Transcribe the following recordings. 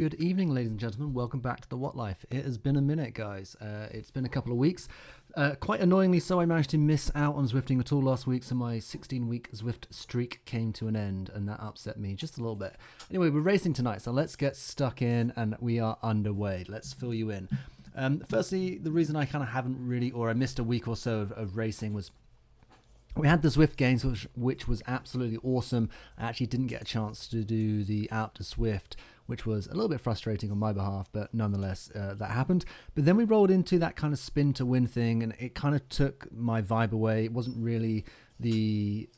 Good evening, ladies and gentlemen. Welcome back to The What Life. It has been a minute, guys. It's been a couple of weeks. Quite annoyingly so, I managed to miss out on Zwifting at all last week, so my 16-week Zwift streak came to an end, and that upset me just a little bit. Anyway, we're racing tonight, so let's get stuck in, and we are underway. Let's fill you in. Firstly, the reason I kind of haven't really, or I missed a week or so of racing was we had the Zwift Games, which was absolutely awesome. I actually didn't get a chance to do the Out to Zwift, which was a little bit frustrating on my behalf, but nonetheless, that happened. But then we rolled into that kind of spin to win thing, and it kind of took my vibe away. It wasn't really the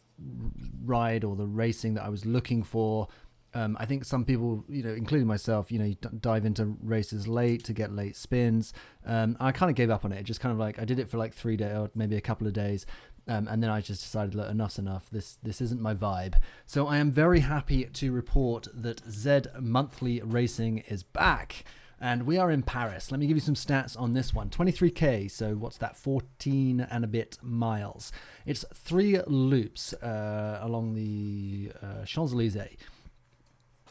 ride or the racing that I was looking for. I think some people, including myself, you dive into races late to get late spins. I kind of gave up on it. Just kind of like, I did it for like 3 days or maybe a couple of days. And then I just decided, look, enough's enough. This isn't my vibe. So I am very happy to report that Z Monthly Racing is back. And we are in Paris. Let me give you some stats on this one. 23k, so what's that? 14 and a bit miles. It's 3 loops along the Champs-Élysées.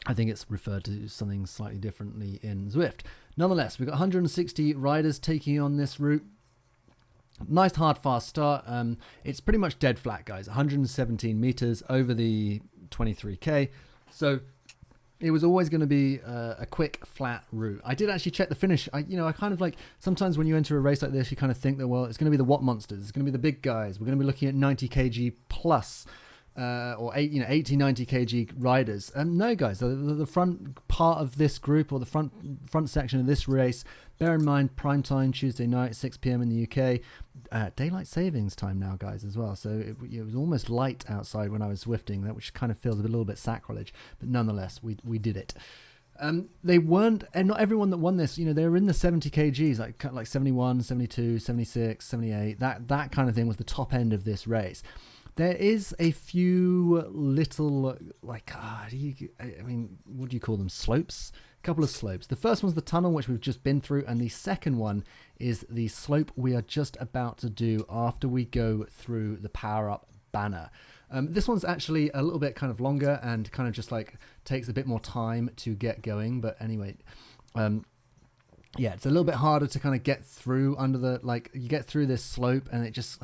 I think it's referred to something slightly differently in Zwift. Nonetheless, we've got 160 riders taking on this route. Nice, hard, fast start. It's pretty much dead flat, guys. 117 meters over the 23k. So it was always going to be a quick, flat route. I did actually check the finish. I kind of like, sometimes when you enter a race like this, you kind of think that, well, it's going to be the What monsters. It's going to be the big guys. We're going to be looking at 90 kg plus. Or 80, 90 kg riders. No, guys, the front part of this group, or the front section of this race, bear in mind, prime time, Tuesday night, 6 p.m. in the UK. Daylight savings time now, guys, as well. So it was almost light outside when I was Zwifting, which kind of feels a little bit sacrilege. But nonetheless, we did it. They weren't, and not everyone that won this, they were in the 70 kgs, like 71, 72, 76, 78. That kind of thing was the top end of this race. There is a few little, what do you call them? Slopes? A couple of slopes. The first one's the tunnel, which we've just been through, and the second one is the slope we are just about to do after we go through the power-up banner. This one's actually a little bit kind of longer and kind of just like takes a bit more time to get going, but anyway, yeah, it's a little bit harder to kind of get through under the, you get through this slope, and it just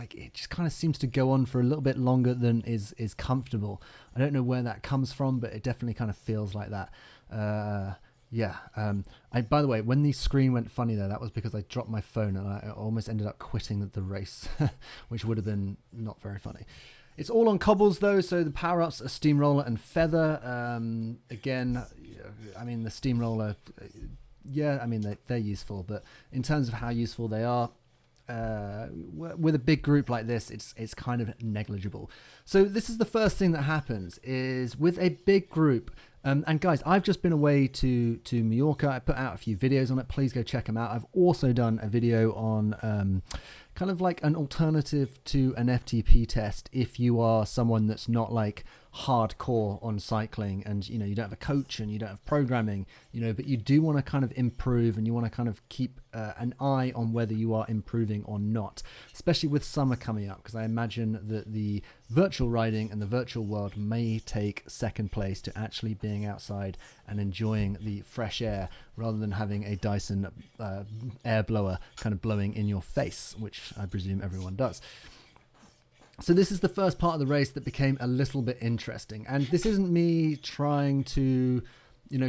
kind of seems to go on for a little bit longer than is comfortable. I don't know where that comes from, but it definitely kind of feels like that. By the way, when the screen went funny there, that was because I dropped my phone and I almost ended up quitting the race, which would have been not very funny. It's all on cobbles though, so the power-ups are Steamroller and Feather. Again, I mean, the Steamroller... yeah, I mean, they're useful, but in terms of how useful they are, with a big group like this, it's kind of negligible. So this is the first thing that happens, is with a big group, and guys, I've just been away to Mallorca. I put out a few videos on it. Please go check them out. I've also done a video on kind of like an alternative to an FTP test if you are someone that's not like hardcore on cycling, and you don't have a coach and you don't have programming, but you do want to kind of improve, and you want to kind of keep an eye on whether you are improving or not, especially with summer coming up, because I imagine that the virtual riding and the virtual world may take second place to actually being outside and enjoying the fresh air rather than having a Dyson air blower kind of blowing in your face, which I presume everyone does. So this is the first part of the race that became a little bit interesting. And this isn't me trying to,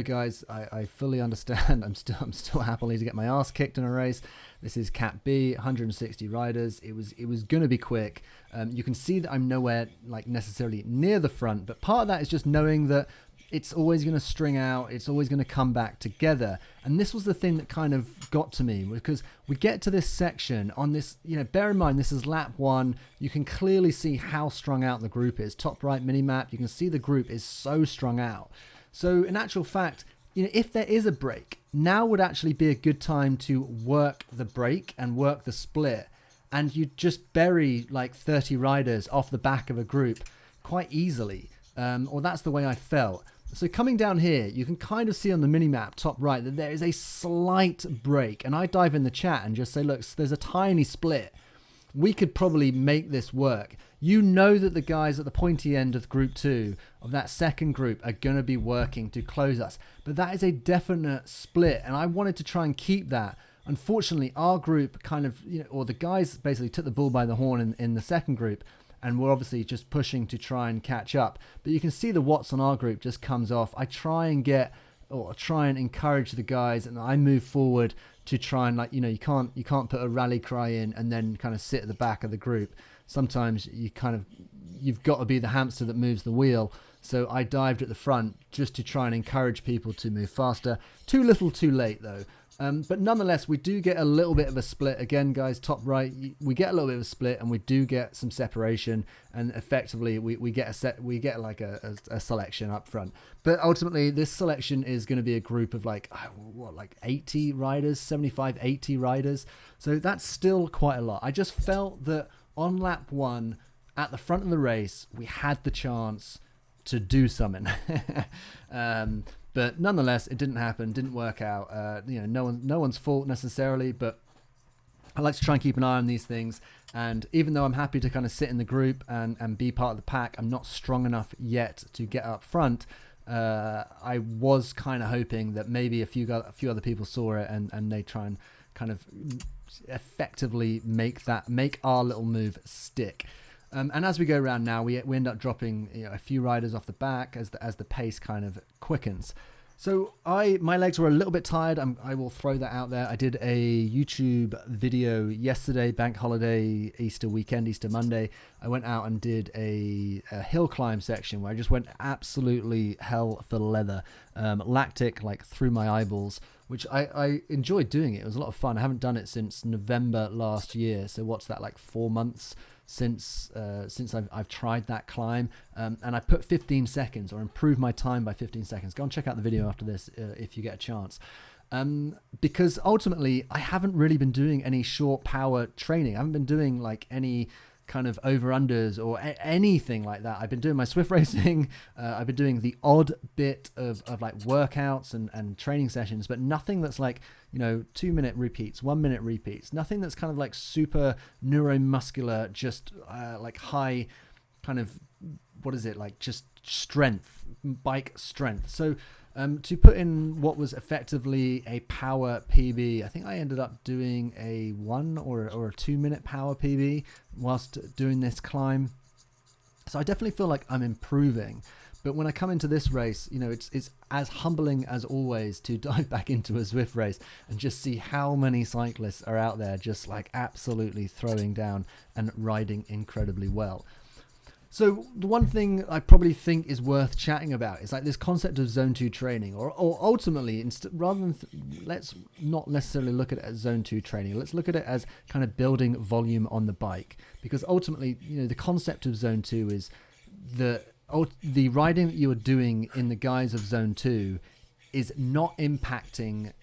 guys, I fully understand. I'm still happily to get my ass kicked in a race. This is Cat B, 160 riders. It was going to be quick. You can see that I'm nowhere necessarily near the front, but part of that is just knowing that it's always going to string out. It's always going to come back together. And this was the thing that kind of got to me, because we get to this section on this, bear in mind, this is lap 1. You can clearly see how strung out the group is. Top right mini map, you can see the group is so strung out. So in actual fact, if there is a break, now would actually be a good time to work the break and work the split. And you just bury 30 riders off the back of a group quite easily. Or that's the way I felt. So coming down here, you can kind of see on the mini-map, top right, that there is a slight break. And I dive in the chat and just say, look, there's a tiny split. we could probably make this work. You know that the guys at the pointy end of group 2 of that second group are going to be working to close us. But that is a definite split, and I wanted to try and keep that. Unfortunately, our group kind of, or the guys basically took the bull by the horn in the second group, and we're obviously just pushing to try and catch up. But you can see the watts on our group just comes off. I try and encourage the guys, and I move forward to try and, like, you can't put a rally cry in and then kind of sit at the back of the group. Sometimes you've got to be the hamster that moves the wheel. So I dived at the front just to try and encourage people to move faster. Too little, too late though. But nonetheless, we do get a little bit of a split. Again, guys, top right, we get a little bit of a split, and we do get some separation, and effectively we get a selection up front. But ultimately, this selection is going to be a group of like 80 riders, 75, 80 riders. So that's still quite a lot. I just felt that on lap 1, at the front of the race, we had the chance to do something. But nonetheless, it didn't happen, didn't work out. No one's fault necessarily, but I like to try and keep an eye on these things. And even though I'm happy to kind of sit in the group and be part of the pack, I'm not strong enough yet to get up front. I was kind of hoping that maybe a few other people saw it and they try and kind of effectively make our little move stick. And as we go around now, we end up dropping a few riders off the back as the pace kind of quickens. So my legs were a little bit tired. I will throw that out there. I did a YouTube video yesterday, bank holiday, Easter weekend, Easter Monday. I went out and did a hill climb section where I just went absolutely hell for leather, lactic like through my eyeballs, which I enjoyed doing it. It was a lot of fun. I haven't done it since November last year. So what's that, like 4 months since I've tried that climb, and I put 15 seconds or improved my time by 15 seconds. Go and check out the video after this if you get a chance, because ultimately I haven't really been doing any short power training. I haven't been doing like any kind of over-unders or anything like that. I've been doing my Zwift racing. I've been doing the odd bit of like workouts and training sessions, but nothing that's like 2-minute repeats, 1-minute repeats, nothing that's kind of like super neuromuscular, just like high kind of, what is it, like just strength, bike strength. So to put in what was effectively a power PB, I think I ended up doing a 1 or a 2-minute power PB whilst doing this climb. So I definitely feel like I'm improving. But when I come into this race, it's as humbling as always to dive back into a Zwift race and just see how many cyclists are out there just like absolutely throwing down and riding incredibly well. So the one thing I probably think is worth chatting about is like this concept of zone 2 training, or ultimately, rather than let's not necessarily look at it as zone 2 training. Let's look at it as kind of building volume on the bike, because ultimately, the concept of zone 2 is the riding that you are doing in the guise of zone 2 is not impacting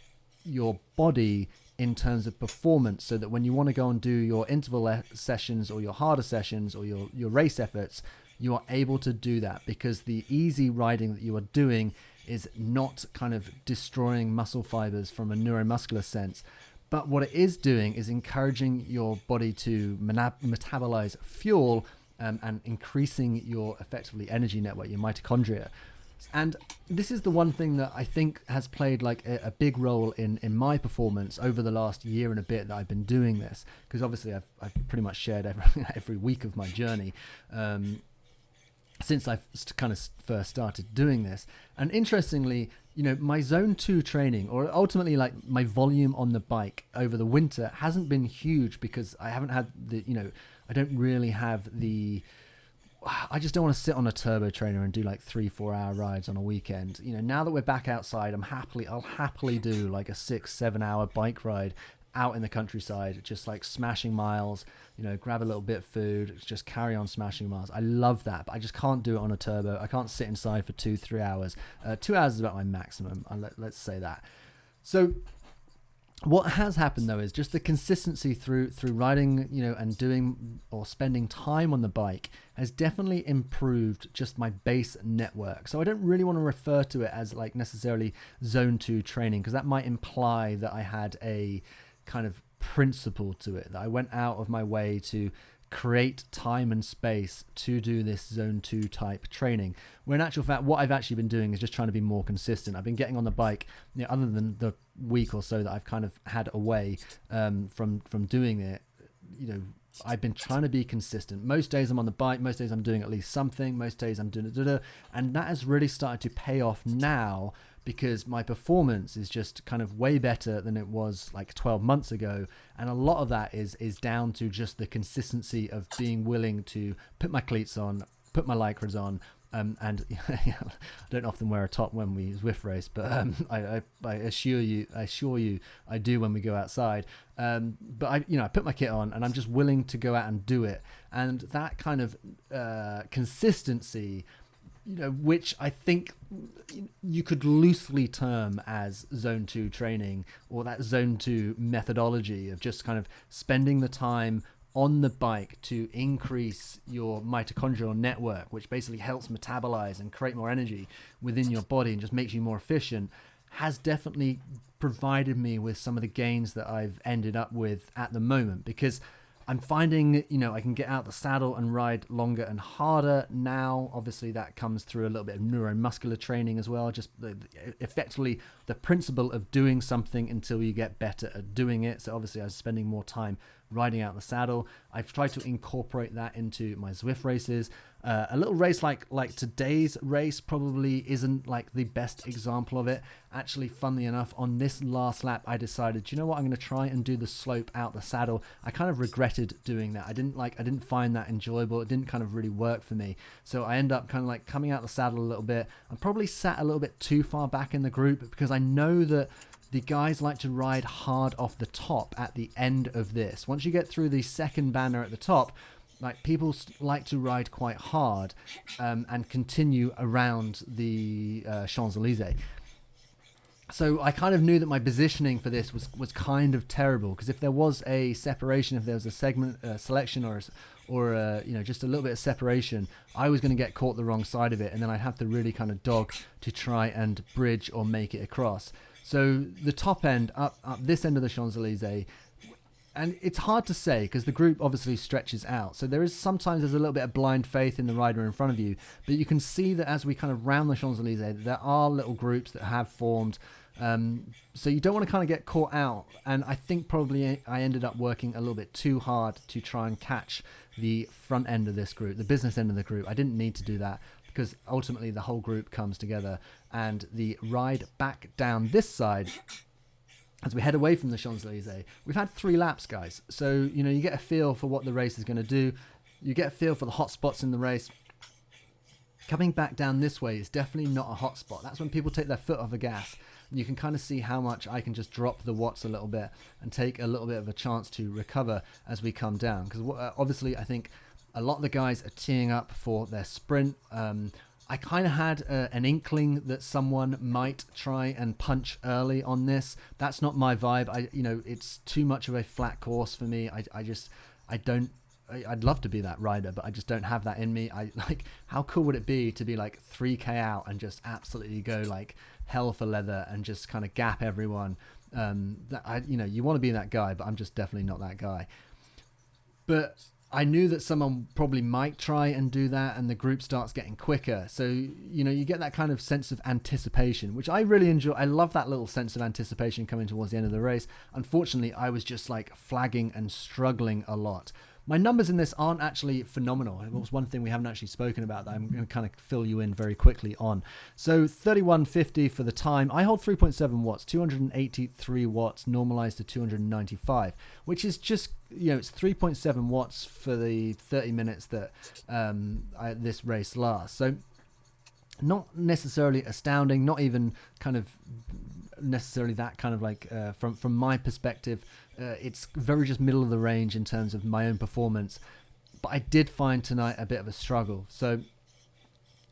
your body in terms of performance, so that when you want to go and do your interval sessions or your harder sessions or your race efforts, you are able to do that, because the easy riding that you are doing is not kind of destroying muscle fibers from a neuromuscular sense. But what it is doing is encouraging your body to metabolize fuel and increasing your effectively energy network, your mitochondria. And this is the one thing that I think has played like a big role in my performance over the last year and a bit that I've been doing this, because obviously I've pretty much shared every week of my journey since I've kind of first started doing this. And interestingly, my zone 2 training, or ultimately like my volume on the bike over the winter, hasn't been huge, because I haven't had I don't really have I just don't want to sit on a turbo trainer and do like 3-4 hour rides on a weekend. Now that we're back outside, I'll happily do like a 6-7 hour bike ride out in the countryside, just like smashing miles, grab a little bit of food, just carry on smashing miles. I love that, but I just can't do it on a turbo. I can't sit inside for 2-3 hours. 2 hours is about my maximum. Let's say that. So what has happened though is just the consistency through riding, and doing or spending time on the bike has definitely improved just my base network. So I don't really want to refer to it as like necessarily zone 2 training, because that might imply that I had a kind of principle to it, that I went out of my way to create time and space to do this zone 2 type training, where in actual fact what I've actually been doing is just trying to be more consistent. I've been getting on the bike, other than the week or so that I've kind of had away from doing it, I've been trying to be consistent. Most days I'm on the bike, most days I'm doing at least something, most days I'm doing and that has really started to pay off now, because my performance is just kind of way better than it was like 12 months ago. And a lot of that is down to just the consistency of being willing to put my cleats on, put my lycras on, and I don't often wear a top when we Zwift race, but I assure you I do when we go outside. But I put my kit on and I'm just willing to go out and do it. And that kind of consistency, which I think you could loosely term as zone 2 training, or that zone 2 methodology of just kind of spending the time on the bike to increase your mitochondrial network, which basically helps metabolize and create more energy within your body and just makes you more efficient, has definitely provided me with some of the gains that I've ended up with at the moment, because I'm finding, I can get out the saddle and ride longer and harder now. Obviously, that comes through a little bit of neuromuscular training as well. Just effectively the principle of doing something until you get better at doing it. So obviously, I was spending more time riding out the saddle. I've tried to incorporate that into my Zwift races. A little race like today's race probably isn't like the best example of it. Actually, funnily enough, on this last lap, I decided, I'm going to try and do the slope out the saddle. I kind of regretted doing that. I didn't find that enjoyable. It didn't kind of really work for me. So I end up kind of like coming out the saddle a little bit. I'm probably sat a little bit too far back in the group, because I know that the guys like to ride hard off the top at the end of this. Once you get through the second banner at the top, like people like to ride quite hard and continue around the Champs-Elysees. So I kind of knew that my positioning for this was kind of terrible, because if there was a separation, if there was a segment selection or just a little bit of separation, I was going to get caught the wrong side of it, and then I'd have to really kind of dog to try and bridge or make it across. So the top end, up this end of the Champs-Elysees, and it's hard to say because the group obviously stretches out. So sometimes there's a little bit of blind faith in the rider in front of you, but you can see that as we kind of round the Champs-Elysees, there are little groups that have formed. So you don't want to kind of get caught out. And I think probably I ended up working a little bit too hard to try and catch the front end of this group, the business end of the group. I didn't need to do that, because ultimately the whole group comes together, and the ride back down this side, as we head away from the Champs-Elysees, we've had 3 laps, guys. So, you get a feel for what the race is going to do. You get a feel for the hot spots in the race. Coming back down this way is definitely not a hot spot. That's when people take their foot off the gas. And you can kind of see how much I can just drop the watts a little bit and take a little bit of a chance to recover as we come down. Because obviously I think a lot of the guys are teeing up for their sprint. I kind of had an inkling that someone might try and punch early on this. That's not my vibe. It's too much of a flat course for me. I'd love to be that rider, but I just don't have that in me. How cool would it be to be like 3K out and just absolutely go like hell for leather and just kind of gap everyone? You want to be that guy, but I'm just definitely not that guy. But I knew that someone probably might try and do that, and the group starts getting quicker. So, you get that kind of sense of anticipation, which I really enjoy. I love that little sense of anticipation coming towards the end of the race. Unfortunately, I was just like flagging and struggling a lot. My numbers in this aren't actually phenomenal. It was one thing we haven't actually spoken about that I'm going to kind of fill you in very quickly on. So 31.50 for the time. I hold 3.7 watts, 283 watts, normalized to 295, which is just, it's 3.7 watts for the 30 minutes that this race lasts. So not necessarily astounding, not even kind of necessarily that kind of like from my perspective. It's very just middle of the range in terms of my own performance, but I did find tonight a bit of a struggle. So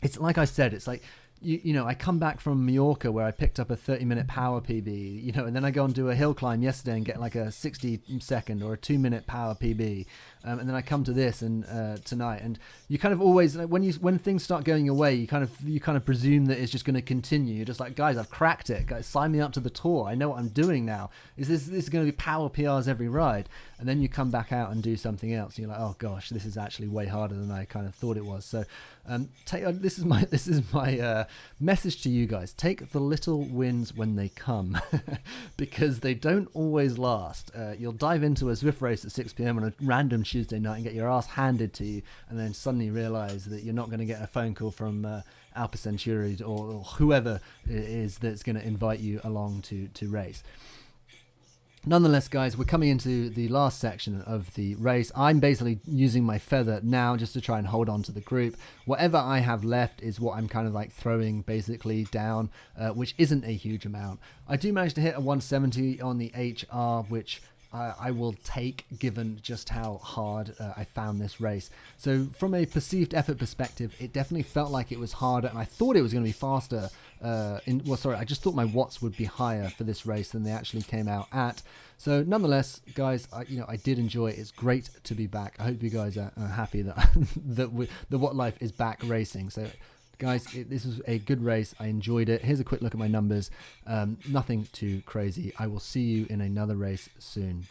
it's like I said, it's like you know, I come back from Mallorca where I picked up a 30-minute power PB, you know, and then I go and do a hill climb yesterday and get like a 60-second or a 2-minute power PB, and then I come to this and tonight, and you kind of always, when things start going your way, you kind of presume that it's just going to continue. You're just like, guys, I've cracked it. Guys, sign me up to the tour. I know what I'm doing now. This is going to be power PRs every ride? And then you come back out and do something else. And you're like, oh gosh, this is actually way harder than I kind of thought it was. So this is my message to you guys. Take the little wins when they come, because they don't always last. You'll dive into a Zwift race at 6 p.m. on a random Tuesday night and get your ass handed to you, and then suddenly realize that you're not going to get a phone call from Alpha Centauri or whoever it is that's going to invite you along to race. Nonetheless, guys, we're coming into the last section of the race. I'm basically using my feather now just to try and hold on to the group. Whatever I have left is what I'm kind of like throwing basically down, which isn't a huge amount. I do manage to hit a 170 on the HR, which I will take given just how hard I found this race. So from a perceived effort perspective, it definitely felt like it was harder, and I thought it was going to be faster. I just thought my watts would be higher for this race than they actually came out at. So nonetheless, guys, I did enjoy it. It's great to be back. I hope you guys are happy that the What Life is back racing. So guys, this was a good race. I enjoyed it. Here's a quick look at my numbers. Nothing too crazy. I will see you in another race soon.